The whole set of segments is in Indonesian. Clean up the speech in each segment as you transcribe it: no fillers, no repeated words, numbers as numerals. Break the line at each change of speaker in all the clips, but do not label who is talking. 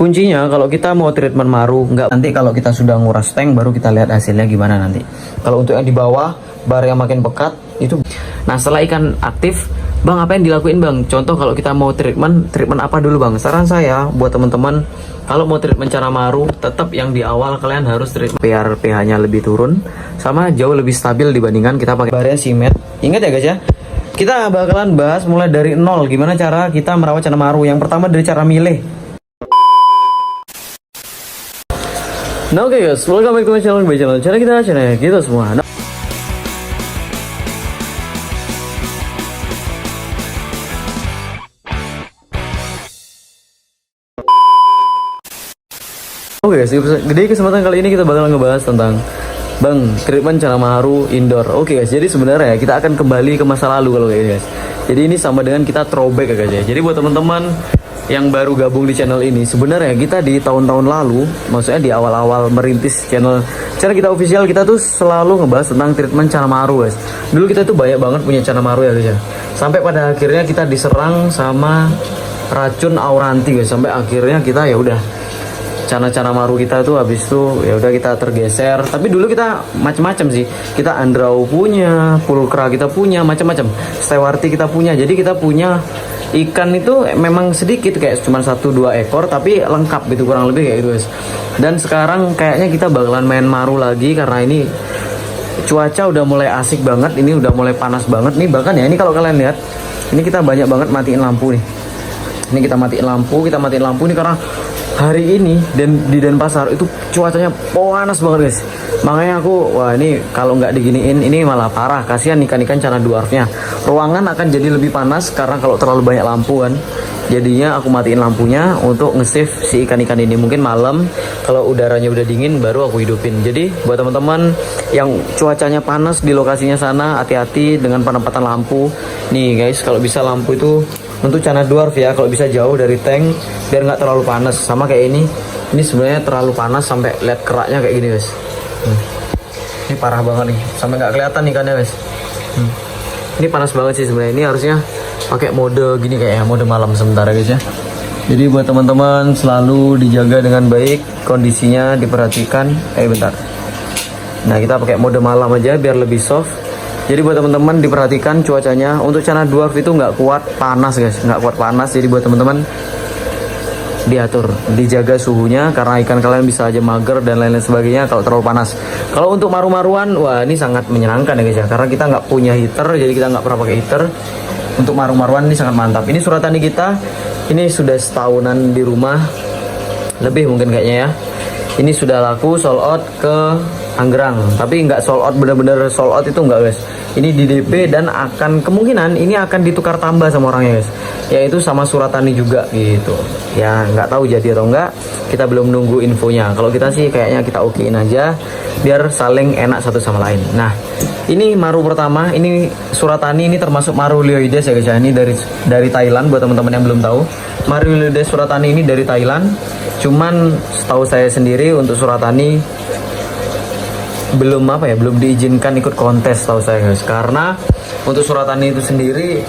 kuncinya kalau kita mau treatment maru, nggak nanti kalau kita sudah nguras tank baru kita lihat hasilnya gimana nanti. Kalau untuk yang di bawah bar yang makin pekat itu. Nah setelah ikan aktif, bang apa yang dilakuin bang? Contoh kalau kita mau treatment apa dulu bang? Saran saya buat teman-teman, kalau mau treatment cara maru, tetap yang di awal kalian harus treatment biar pH-nya lebih turun, sama jauh lebih stabil dibandingkan kita pakai barnya simet. Ingat ya guys ya, kita bakalan bahas mulai dari nol gimana cara kita merawat cana maru. Yang pertama dari cara milih. Nah oke guys, welcome back to my channel. Cara kita semua. Nah, oke guys, di kesempatan kali ini kita bakal ngebahas tentang bang, treatment cana maru indoor. Oke guys, jadi sebenarnya kita akan kembali ke masa lalu kalau kayak guys. Jadi ini sama dengan kita throwback ya guys ya. Jadi buat teman-teman yang baru gabung di channel ini, sebenarnya kita di tahun-tahun lalu, maksudnya di awal-awal merintis channel kita official, kita tuh selalu ngebahas tentang treatment cana maru guys. Dulu kita tuh banyak banget punya cana maru ya guys ya. Sampai pada akhirnya kita diserang sama racun auranti guys. Sampai akhirnya kita ya udah cana-cana maru kita tuh habis itu ya udah kita tergeser. Tapi dulu kita macam-macam sih. Kita andrau punya, pulkra kita punya, macam-macam. Stewarti kita punya. Jadi kita punya ikan itu memang sedikit, kayak cuma 1-2 ekor, tapi lengkap gitu, kurang lebih kayak gitu guys. Dan sekarang kayaknya kita bakalan main maru lagi karena ini cuaca udah mulai asik banget. Ini udah mulai panas banget nih. Bahkan ya ini kalau kalian lihat, ini kita banyak banget matiin lampu nih. Ini kita matiin lampu nih karena hari ini dan di Denpasar itu cuacanya panas banget guys. Makanya aku, wah ini kalau nggak diginiin ini malah parah. Kasihan ikan-ikan cana dwarfnya. Ruangan akan jadi lebih panas karena kalau terlalu banyak lampu kan. Jadinya aku matiin lampunya untuk nge-save si ikan-ikan ini. Mungkin malam kalau udaranya udah dingin baru aku hidupin. Jadi buat teman-teman yang cuacanya panas di lokasinya sana, hati-hati dengan penempatan lampu. Nih guys, kalau bisa lampu itu untuk cana dwarf ya, kalau bisa jauh dari tank biar nggak terlalu panas. Sama kayak ini sebenarnya terlalu panas sampai lihat keraknya kayak gini guys. Ini parah banget nih, sampai nggak kelihatan ikannya guys. Ini panas banget sih sebenarnya. Ini harusnya pakai mode gini kayak mode malam sementara guys ya. Jadi buat teman-teman selalu dijaga dengan baik, kondisinya diperhatikan. Bentar. Nah kita pakai mode malam aja biar lebih soft. Jadi buat teman-teman diperhatikan cuacanya. Untuk cana dwarf itu nggak kuat panas guys, nggak kuat panas. Jadi buat teman-teman diatur, dijaga suhunya karena ikan kalian bisa aja mager dan lain-lain sebagainya kalau terlalu panas. Kalau untuk maru-maruan, wah ini sangat menyenangkan ya guys ya, karena kita nggak punya heater, jadi kita nggak pernah pakai heater. Untuk maru-maruan ini sangat mantap. Ini suratani kita, ini sudah setahunan di rumah, lebih mungkin kayaknya ya. Ini sudah laku sold out ke Anggerang, tapi nggak sold out bener-bener sold out itu nggak guys. Ini di DP dan akan kemungkinan ini akan ditukar tambah sama orangnya guys, yaitu sama suratani juga gitu ya. Nggak tahu jadi atau enggak, kita belum nunggu infonya. Kalau kita sih kayaknya kita okein aja biar saling enak satu sama lain. Nah ini maru pertama, ini suratani, ini termasuk maru lioides ya guys ya. Ini dari Thailand buat teman-teman yang belum tahu. Maru lioides suratani ini dari Thailand. Cuman setahu saya sendiri untuk suratani belum belum diizinkan ikut kontes tahu saya guys, karena untuk suratani itu sendiri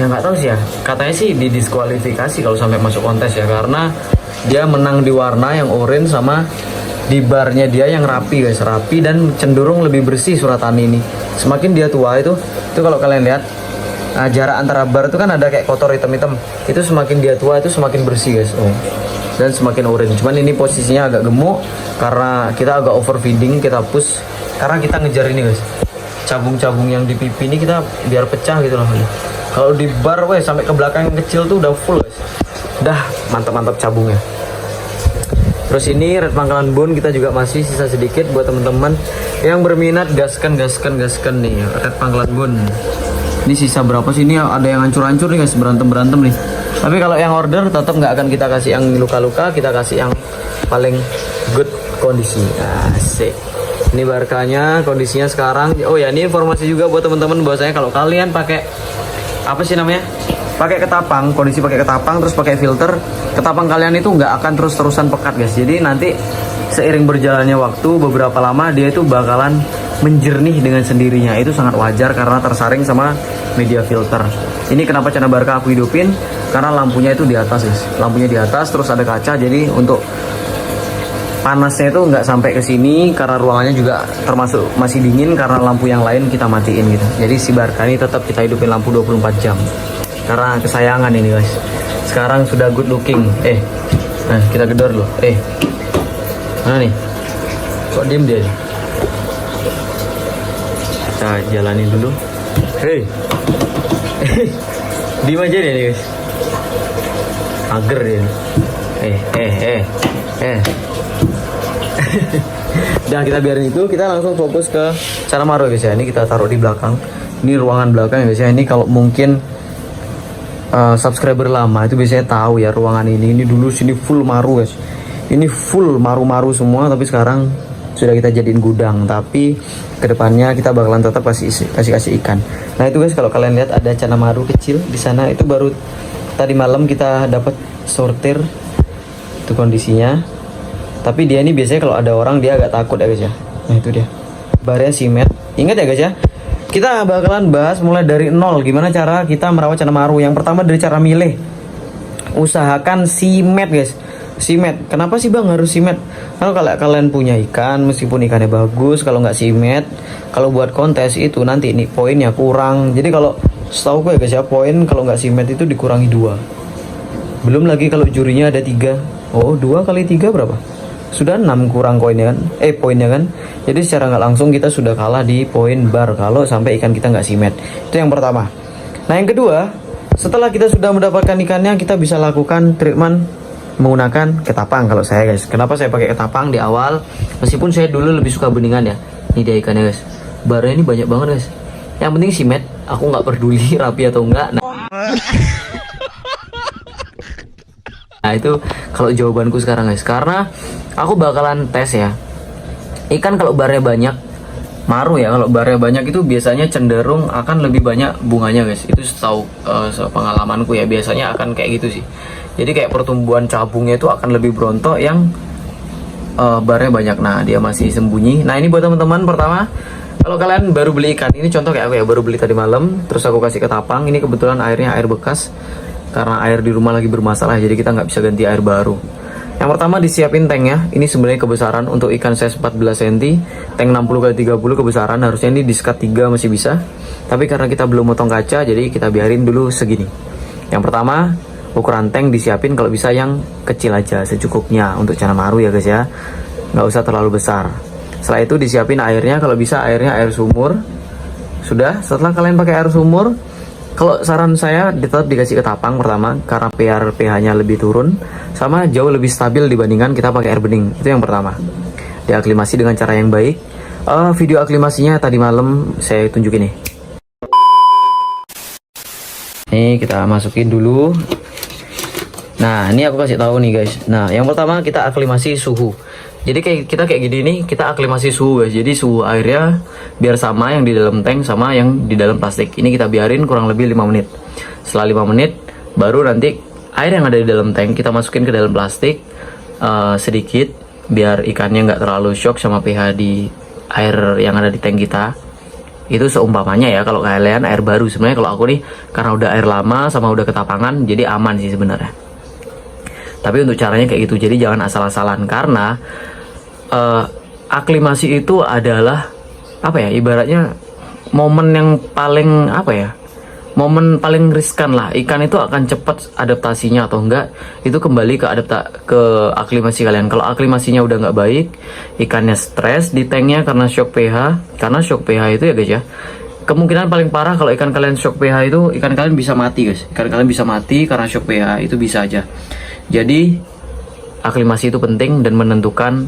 ya nggak tahu sih ya, katanya sih didiskualifikasi kalau sampai masuk kontes ya, karena dia menang di warna yang orange sama di barnya dia yang rapi guys, rapi dan cenderung lebih bersih suratani ini. Semakin dia tua itu kalau kalian lihat, nah, jarak antara bar itu kan ada kayak kotor hitam-hitam, itu semakin dia tua itu semakin bersih guys. Dan semakin orange. Cuman ini posisinya agak gemuk karena kita agak overfeeding, kita push karena kita ngejar ini guys, cabung-cabung yang di pipi ini kita biar pecah gitu loh. Kalau di bar sampai ke belakang yang kecil tuh udah full guys, udah mantap-mantap cabungnya. Terus ini red pangkalan bone kita juga masih sisa sedikit. Buat teman-teman yang berminat, gaskan nih red pangkalan bone. Ini sisa berapa sih? Ini ada yang hancur-hancur nih guys, berantem nih. Tapi kalau yang order tetap nggak akan kita kasih yang luka-luka, kita kasih yang paling good kondisi. Asik. Ini barkanya kondisinya sekarang. Oh ya, ini informasi juga buat teman-teman bahwasanya kalau kalian pakai apa sih namanya? Pakai ketapang, kondisi pakai ketapang terus pakai filter, ketapang kalian itu nggak akan terus-terusan pekat guys. Jadi nanti seiring berjalannya waktu beberapa lama dia itu bakalan menjernih dengan sendirinya. Itu sangat wajar karena tersaring sama media filter. Ini kenapa cana barka aku hidupin, karena lampunya itu di atas guys, lampunya di atas terus ada kaca, jadi untuk panasnya itu nggak sampai ke sini karena ruangannya juga termasuk masih dingin karena lampu yang lain kita matiin gitu. Jadi si Barca ini tetap kita hidupin lampu 24 jam karena kesayangan ini guys. Sekarang sudah good looking. Nah kita gedor loh. Mana nih? Kok diem dia? Kita jalanin dulu. Diem aja dia nih guys. Mager dia nih. Dan kita biarin itu, kita langsung fokus ke cara maru guys ya. Ini kita taruh di belakang. Ini ruangan belakang ya guys ya. Ini kalau mungkin subscriber lama itu biasanya tahu ya ruangan ini. Ini dulu sini full maru guys. Ini full maru-maru semua, tapi sekarang sudah kita jadiin gudang. Tapi kedepannya kita bakalan tetap kasih ikan. Nah itu guys, kalau kalian lihat ada cana maru kecil di sana, itu baru tadi malam kita dapat sortir. Itu kondisinya. Tapi dia ini biasanya kalau ada orang dia agak takut ya guys ya. Nah itu dia, barnya simet. Ingat ya guys ya, kita bakalan bahas mulai dari nol gimana cara kita merawat cana maru. Yang pertama dari cara milih, usahakan simet guys. Simet, kenapa sih bang harus simet? Kalau kalian punya ikan, meskipun ikannya bagus, kalau nggak simet, kalau buat kontes itu nanti nih poinnya kurang. Jadi kalau setahu gue ya guys ya, poin kalau nggak simet itu dikurangi 2. Belum lagi kalau jurinya ada 3. Oh 2 kali 3 berapa? Sudah 6 kurang poinnya kan, poinnya kan. Jadi secara nggak langsung kita sudah kalah di poin bar kalau sampai ikan kita nggak simet. Itu yang pertama. Nah yang kedua, setelah kita sudah mendapatkan ikannya, kita bisa lakukan treatment menggunakan ketapang kalau saya guys. Kenapa saya pakai ketapang di awal? Meskipun saya dulu lebih suka beningan ya. Ini dia ikannya guys, barnya ini banyak banget guys. Yang penting simet, aku nggak peduli rapi atau enggak. Nah itu kalau jawabanku sekarang guys, karena aku bakalan tes ya. Ikan kalau barnya banyak, maru ya, kalau barnya banyak itu biasanya cenderung akan lebih banyak bunganya guys. Itu setahu pengalamanku ya, biasanya akan kayak gitu sih. Jadi kayak pertumbuhan cabungnya itu akan lebih berontok yang barnya banyak. Nah dia masih sembunyi. Nah ini buat teman-teman, pertama kalau kalian baru beli ikan, ini contoh kayak aku ya, baru beli tadi malam, terus aku kasih ketapang. Ini kebetulan airnya air bekas karena air di rumah lagi bermasalah, jadi kita nggak bisa ganti air baru. Yang pertama disiapin tanknya. Ini sebenarnya kebesaran untuk ikan size 14 cm, tank 60x30 kebesaran. Harusnya ini di sekat 3 masih bisa, tapi karena kita belum motong kaca, jadi kita biarin dulu segini. Yang pertama ukuran tank disiapin kalau bisa yang kecil aja, secukupnya untuk cana maru ya guys ya, nggak usah terlalu besar. Setelah itu disiapin airnya, kalau bisa airnya air sumur. Sudah, setelah kalian pakai air sumur, kalau saran saya tetap dikasih ketapang pertama, karena pH-nya lebih turun, sama jauh lebih stabil dibandingkan kita pakai air bening. Itu yang pertama. Diaklimasi dengan cara yang baik. Video aklimasinya tadi malam saya tunjukin nih. Nih kita masukin dulu. Nah ini aku kasih tahu nih guys. Nah yang pertama kita aklimasi suhu. Jadi kayak gini nih, kita aklimasi suhu guys. Jadi suhu airnya biar sama yang di dalam tank sama yang di dalam plastik. Ini kita biarin kurang lebih 5 menit. Setelah 5 menit baru nanti air yang ada di dalam tank kita masukin ke dalam plastik sedikit, biar ikannya nggak terlalu shock sama pH di air yang ada di tank kita. Itu seumpamanya ya, kalau kalian air baru. Sebenarnya kalau aku nih, karena udah air lama sama udah ketapangan, jadi aman sih sebenarnya. Tapi untuk caranya kayak gitu, jadi jangan asal-asalan. Karena aklimasi itu adalah apa ya, ibaratnya momen yang paling apa ya, momen paling riskan lah. Ikan itu akan cepat adaptasinya atau enggak, itu kembali ke aklimasi kalian. Kalau aklimasinya udah nggak baik, ikannya stres di tanknya karena shock pH. Karena shock pH itu ya guys ya, kemungkinan paling parah kalau ikan kalian shock pH itu, ikan kalian bisa mati guys. Ikan kalian bisa mati karena shock pH, itu bisa aja. Jadi aklimasi itu penting dan menentukan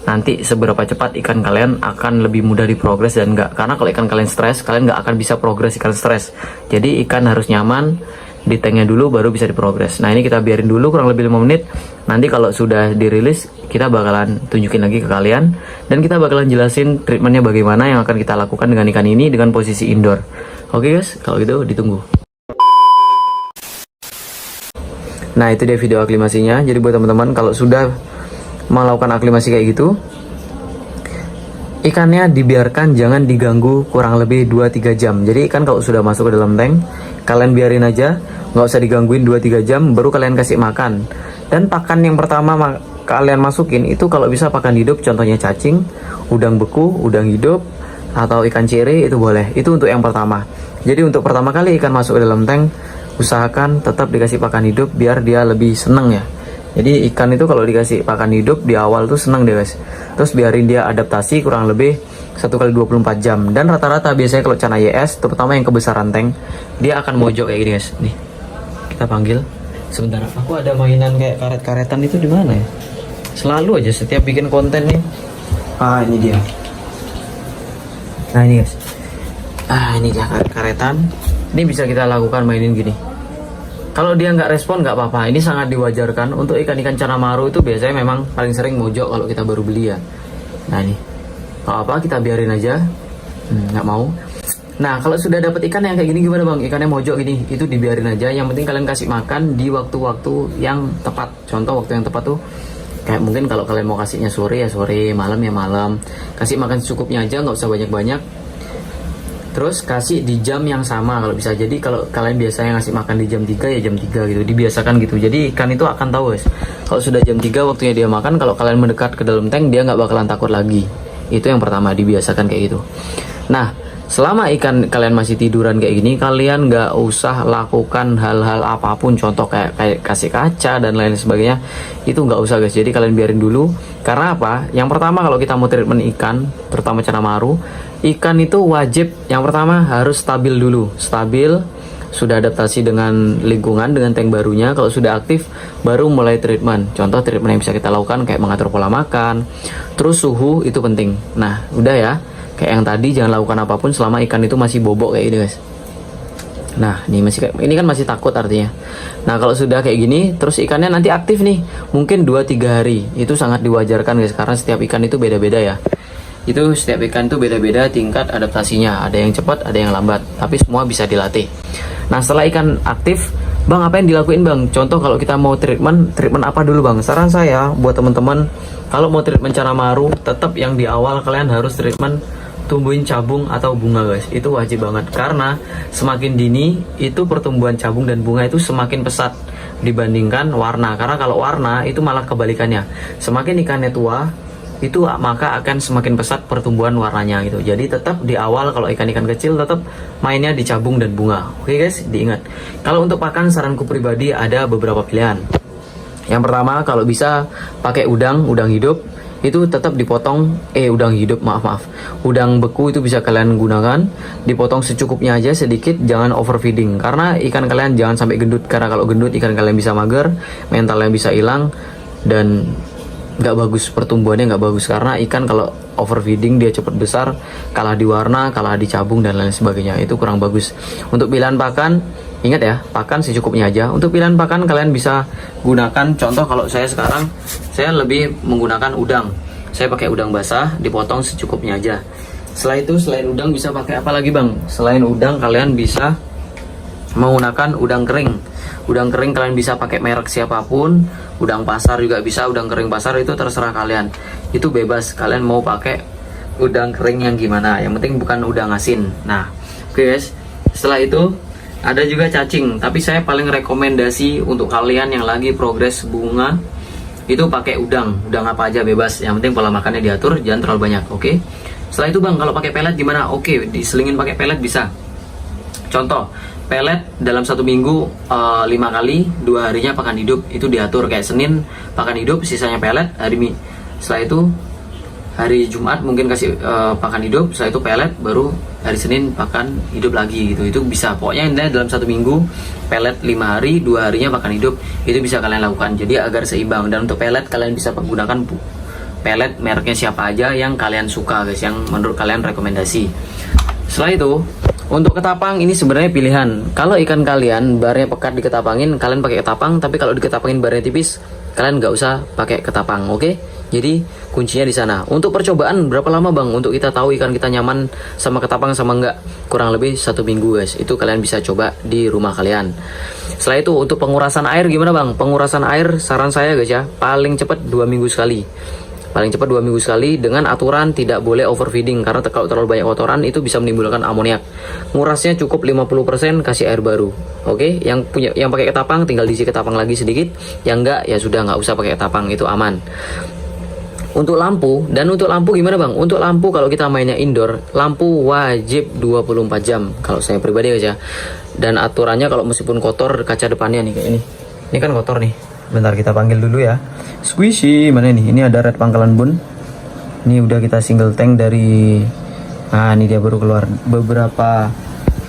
nanti seberapa cepat ikan kalian akan lebih mudah diprogres dan enggak. Karena kalau ikan kalian stres, kalian nggak akan bisa progres ikan stres. Jadi ikan harus nyaman di tanknya dulu baru bisa diprogres. Nah ini kita biarin dulu kurang lebih 5 menit. Nanti kalau sudah dirilis, kita bakalan tunjukin lagi ke kalian, dan kita bakalan jelasin treatmentnya bagaimana yang akan kita lakukan dengan ikan ini dengan posisi indoor. Oke guys, kalau gitu ditunggu. Nah itu dia video aklimasinya. Jadi buat teman-teman, kalau sudah melakukan aklimasi kayak gitu, ikannya dibiarkan, jangan diganggu kurang lebih 2-3 jam. Jadi ikan kalau sudah masuk ke dalam tank, kalian biarin aja. nggak usah digangguin 2-3 jam baru kalian kasih makan. Dan pakan yang pertama kalian masukin itu kalau bisa pakan hidup, contohnya cacing, udang beku, udang hidup, atau ikan cere itu boleh. Itu untuk yang pertama. Jadi untuk pertama kali ikan masuk ke dalam tank, usahakan tetap dikasih pakan hidup biar dia lebih seneng ya. Jadi ikan itu kalau dikasih pakan hidup di awal tuh seneng deh guys. Terus biarin dia adaptasi kurang lebih 1 kali 24 jam. Dan rata-rata biasanya kalau Cana YS, terutama yang kebesaran tank, dia akan mojok kayak gini guys. Nih, kita panggil. Sebentar, aku ada mainan kayak karet-karetan itu di mana ya? Selalu aja setiap bikin konten nih. Ah, ini dia. Nah ini guys. Ah, ini dia karet-karetan. Ini bisa kita lakukan mainin gini. Kalau dia nggak respon nggak apa-apa, ini sangat diwajarkan. Untuk ikan-ikan Cana Maru itu biasanya memang paling sering mojok kalau kita baru beli ya. Nah ini, kalau apa kita biarin aja, nggak mau. Nah kalau sudah dapat ikan yang kayak gini gimana bang? Ikannya mojok gini, itu dibiarin aja. Yang penting kalian kasih makan di waktu-waktu yang tepat. Contoh waktu yang tepat tuh, kayak mungkin kalau kalian mau kasihnya sore ya sore, malam ya malam. Kasih makan secukupnya aja, nggak usah banyak-banyak. Terus kasih di jam yang sama kalau bisa. Jadi kalau kalian biasanya ngasih makan di jam 3 ya jam 3 gitu. Dibiasakan gitu. Jadi ikan itu akan tahu guys. Kalau sudah jam 3 waktunya dia makan, kalau kalian mendekat ke dalam tank dia nggak bakalan takut lagi. Itu yang pertama, dibiasakan kayak gitu. Nah, selama ikan kalian masih tiduran kayak gini, kalian nggak usah lakukan hal-hal apapun. Contoh kayak kasih kaca dan lain sebagainya. Itu nggak usah guys. Jadi kalian biarin dulu. Karena apa? Yang pertama kalau kita mau treatment ikan, terutama Cana Maru, ikan itu wajib yang pertama harus stabil dulu. Stabil, sudah adaptasi dengan lingkungan, dengan tank barunya. Kalau sudah aktif, baru mulai treatment. Contoh treatment yang bisa kita lakukan kayak mengatur pola makan. Terus suhu itu penting. Nah, udah ya. Kayak yang tadi, jangan lakukan apapun selama ikan itu masih bobok kayak gini guys. Nah, ini kan masih takut artinya. Nah, kalau sudah kayak gini, terus ikannya nanti aktif nih. Mungkin 2-3 hari. Itu sangat diwajarkan guys, karena setiap ikan itu beda-beda ya. Itu setiap ikan itu beda-beda tingkat adaptasinya. Ada yang cepat, ada yang lambat. Tapi semua bisa dilatih. Nah, setelah ikan aktif, bang apa yang dilakuin bang? Contoh kalau kita mau treatment apa dulu bang? Saran saya buat teman-teman, kalau mau treatment Cana Maru, tetap yang di awal kalian harus treatment tumbuhin cabung atau bunga guys. Itu wajib banget. Karena semakin dini, itu pertumbuhan cabung dan bunga itu semakin pesat dibandingkan warna. Karena kalau warna itu malah kebalikannya. Semakin ikannya tua, itu maka akan semakin pesat pertumbuhan warnanya gitu. Jadi tetap di awal kalau ikan-ikan kecil tetap mainnya di cabung dan bunga. Oke guys, diingat. Kalau untuk pakan, saranku pribadi ada beberapa pilihan. Yang pertama, kalau bisa pakai udang hidup. Itu tetap dipotong, udang hidup, maaf. Udang beku itu bisa kalian gunakan. Dipotong secukupnya aja sedikit, jangan overfeeding. Karena ikan kalian jangan sampai gendut. Karena kalau gendut ikan kalian bisa mager, mentalnya bisa hilang, dan nggak bagus, pertumbuhannya nggak bagus. Karena ikan kalau overfeeding dia cepat besar, kalah di warna, kalah di cabung dan lain sebagainya. Itu kurang bagus. Untuk pilihan pakan, ingat ya, pakan secukupnya aja. Untuk pilihan pakan kalian bisa gunakan, contoh kalau saya sekarang, saya lebih menggunakan udang. Saya pakai udang basah, dipotong secukupnya aja. Setelah itu, selain udang bisa pakai apa lagi bang? Selain udang kalian bisa menggunakan udang kering. Udang kering kalian bisa pakai merek siapapun. Udang pasar juga bisa, udang kering pasar itu terserah kalian. Itu bebas, kalian mau pakai udang kering yang gimana. Yang penting bukan udang asin. Nah, oke guys. Setelah itu ada juga cacing. Tapi saya paling rekomendasi untuk kalian yang lagi progres bunga, itu pakai udang apa aja bebas. Yang penting pola makannya diatur, jangan terlalu banyak. Oke. Setelah itu bang, kalau pakai pelet gimana? Oke, diselingin pakai pelet bisa. Contoh, pelet dalam 1 minggu 5 kali, 2 harinya pakan hidup. Itu diatur kayak Senin pakan hidup, sisanya pelet. Setelah itu hari Jumat mungkin kasih pakan hidup, setelah itu pelet, baru hari Senin pakan hidup lagi gitu. Itu bisa, pokoknya intinya dalam 1 minggu pelet 5 hari, 2 harinya pakan hidup. Itu bisa kalian lakukan, jadi agar seimbang. Dan untuk pelet kalian bisa menggunakan pelet mereknya siapa aja yang kalian suka guys, yang menurut kalian rekomendasi. Setelah itu, untuk ketapang ini sebenarnya pilihan. Kalau ikan kalian barnya pekat diketapangin, kalian pakai ketapang. Tapi kalau diketapangin barnya tipis, kalian nggak usah pakai ketapang. Oke? Jadi kuncinya di sana. Untuk percobaan berapa lama bang? Untuk kita tahu ikan kita nyaman sama ketapang sama enggak? Kurang lebih 1 minggu guys. Itu kalian bisa coba di rumah kalian. Setelah itu untuk pengurasan air gimana bang? Pengurasan air saran saya guys ya, paling cepat 2 minggu sekali. paling cepat 2 minggu sekali, dengan aturan tidak boleh overfeeding karena kalau terlalu banyak kotoran itu bisa menimbulkan amoniak. Ngurasnya cukup 50%, kasih air baru. Oke, yang pakai ketapang tinggal diisi ketapang lagi sedikit, yang enggak ya sudah nggak usah pakai ketapang, itu aman. Untuk lampu, gimana bang? Untuk lampu kalau kita mainnya indoor, lampu wajib 24 jam kalau saya pribadi aja. Dan aturannya kalau meskipun kotor kaca depannya nih kayak ini kan kotor nih. Bentar kita panggil dulu ya. Squishy mana nih? Ini ada red pangkalan bun. Ini udah kita single tank dari, nah ini dia baru keluar beberapa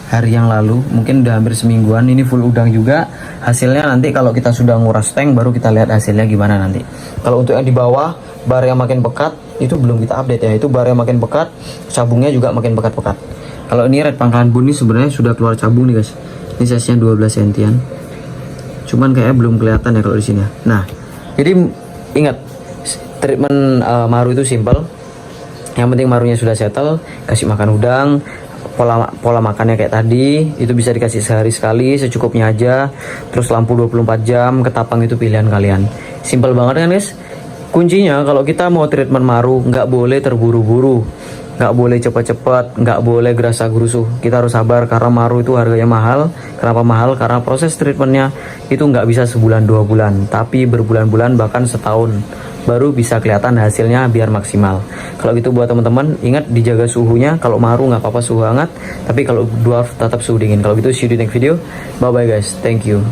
hari yang lalu, mungkin udah hampir semingguan. Ini full udang juga. Hasilnya nanti kalau kita sudah nguras tank baru kita lihat hasilnya gimana nanti. Kalau untuk yang di bawah, bar yang makin pekat itu belum kita update ya. Itu bar yang makin pekat, cabungnya juga makin pekat-pekat. Kalau ini red pangkalan bun ini sebenarnya sudah keluar cabung nih guys. Ini size-nya 12 cm. Cuman kayaknya belum kelihatan ya kalau di sini. Nah, jadi ingat treatment maru itu simple. Yang penting marunya sudah settle, kasih makan udang, pola makannya kayak tadi, itu bisa dikasih sehari sekali secukupnya aja. Terus lampu 24 jam, ketapang itu pilihan kalian. Simple banget kan guys. Kuncinya kalau kita mau treatment maru nggak boleh terburu-buru, nggak boleh cepat-cepat, nggak boleh gerasa gerusuh. Kita harus sabar karena maru itu harganya mahal. Kenapa mahal? Karena proses treatmentnya itu nggak bisa sebulan 2 bulan, tapi berbulan-bulan bahkan setahun baru bisa kelihatan hasilnya biar maksimal. Kalau gitu buat teman-teman ingat dijaga suhunya. Kalau maru nggak apa-apa suhu hangat, tapi kalau dwarf tetap suhu dingin. Kalau gitu see you di next video. Bye bye guys, thank you.